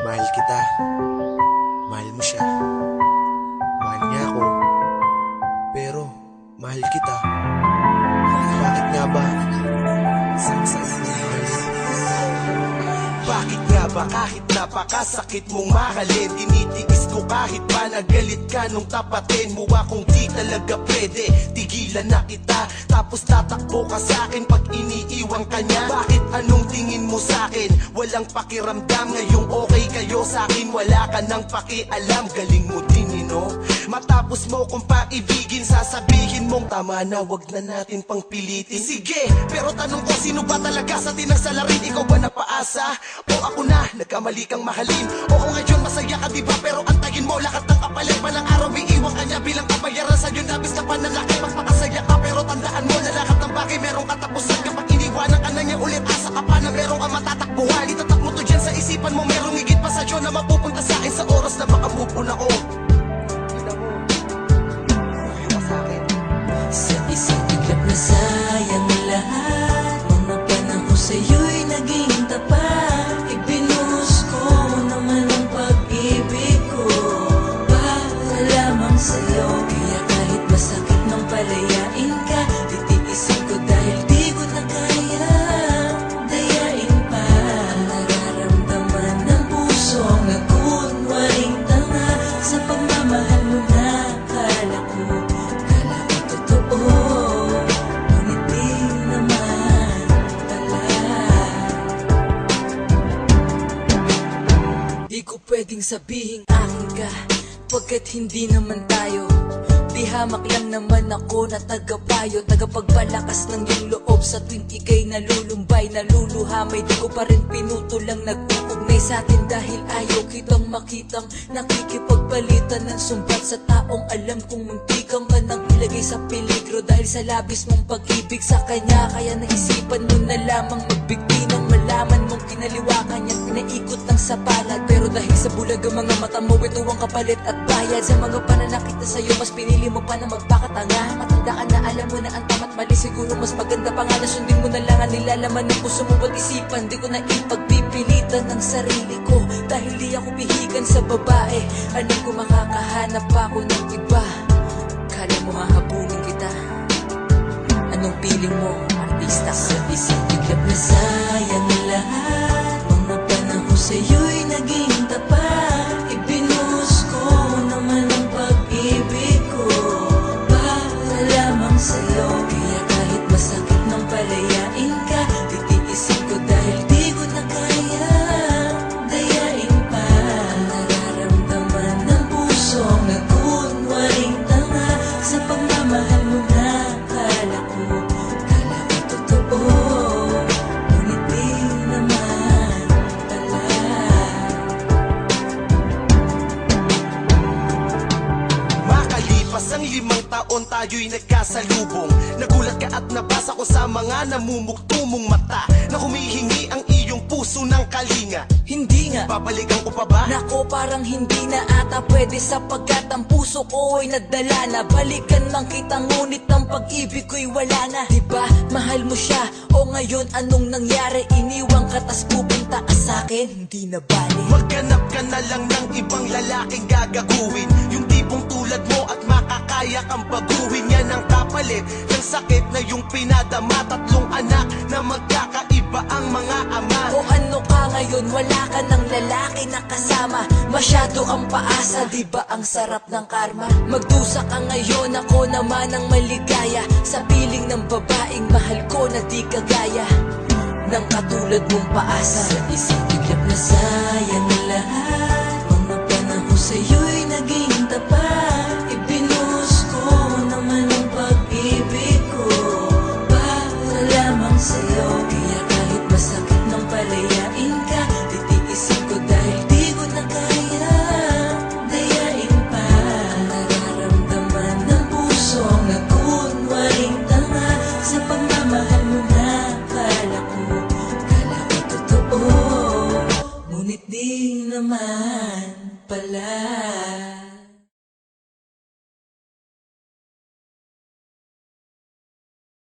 Mahal kita. Mahal mo siya. Mahal niya ako. Pero, mahal kita. Bakit nga ba? Saan mahal? Bakit nga ba kahit napakasakit mong mahalin, tinitiis ko kahit pa nagalit ka nung tapatin mo akong di talaga pwede. Tigilan na kita, tapos tatakbo ka sa'kin pag iniiwan ka niya. Bakit anong tingin mo sa'kin? Walang pakiramdam, ngayong okay kayo sa'kin, wala ka nang pakialam. Galing mo din, matapos mo kung paibigin, sasabihin mong tama na, wag na natin pang pilitin. Sige, pero tanong ko, sino ba talaga sa tinang salarin? Ikaw ba napaasa? O ako na, nagkamali kang mahalin? Oo ngayon masaya ka diba, pero antayin mo lahat ng kapalit. Balang araw iiwan ka niya bilang kabayaran sa'yo. Labis na panalaki, magpakasaya ka, pero tandaan mo na lahat ng bagay merong katapusan. Kapag iniwanan ka na niya ulit, asa ka pa na merong ang matatakbuhan. Itatak mo to dyan sa isipan mo, merong higit pa sa'yo na mapupunta sa'kin sa oras na makamove on ako. Sa isang iglap na sayang lahat, mga panahon sa'yo'y naging tapat. Ibinuhos ko naman ang pag-ibig ko para lamang sa'yo. Kaya kahit masakit nang palayain ka, titiisin ko dahil di ko na kaya dayain pa ang nararamdaman ng pusong nagkunwaring tanga. Sa pagmamahal mo na kala ko pwedeng sabihing akin ka, pagkat hindi naman tayo. Di hamak lang naman ako na tagapayo, tagapagpalakas ng iyong loob sa tuwing ika'y nalulumbay, naluluhamay. Di ko pa rin pinutulang nag-uugnay sa atin dahil ayaw kitang makitang nakikipagpalitan ng sumbat sa taong alam kong munti kang ka nang ilagay sa peligro dahil sa labis mong pag-ibig sa kanya. Kaya naisipan mo na lamang magbigti nang malaman mong kinaliwa kanya, pinaikot ng sapalat. Pero dahil sa bulag ang mga mata mo, ito ang kapalit at bayad sa mga pananakit na sa'yo. Mas pinili mo pa na magpakatanga. Matanda ka na, alam mo na ang tama't mali. Siguro mas maganda pa nga na sundin mo na lang ang nilalaman ng puso mo at isipan. Di ko na ipagpipilitan ng sarili ko dahil di ako pihikan sa babae. Alam ko makakahanap pa ako ng iba. Kala mo hahabulin kita. Anong piling mo, artista? Sa isang iglap na sayang lahat, mga panahon sa'yo'y naging tapat. Ibinuhos ko naman ang pag-ibig ko para lamang sa'yo. Kaya kahit masakit nang palayain ka, titiisin ko dahil di ko na kaya dayain pa ang nararamdaman ng pusong nagkunwaring tanga. Sa pagmamahal mo na kala ko totoo, ngunit di naman pala. Makalipas ang 5 taon tayo'y nagkasalubong. Nagulat ka at nabasa ko sa mga namumugtumong mata na humihingi ang iyong puso ng kalinga. Hindi nga, Babalikan ko pa ba? nako parang hindi na ata pwede sapagkat ang puso ko ay nadala na. Balikan man kita ngunit ang pag-ibig ko'y wala na. Diba mahal mo siya o ngayon anong nangyari? Iniwang ka tas pupunta ka sa'kin, hindi na bali. Maghanap ka na lang ng ibang lalaking gagaguhin, yung tipong tulad mo at makakaya kang baguhin. Yan ang kapalit ng sakit na yung pinadama. 3 anak na magkakaiba ang mga ama. O ano ka ngayon, wala ka ng lalaki na kasama. Masyado ang paasa, diba ang sarap ng karma? Magdusa ka ngayon, ako naman ang maligaya sa piling ng babaeng mahal ko na di kagaya ng katulad mong paasa. Sa isang iglap na sayang lahat, mga panahon sa'yo'y naging tapat. Ibinuhos ko naman ang pag-ibig ko para lamang sa'yo. Kaya kahit masakit nang palayain ka, titiisin ko dahil di ko na kaya dayain pa ang nararamdaman ng pusong nagkunwaring tanga. Sa pagmamahal mo na kala ko totoo, ngunit di naman pala.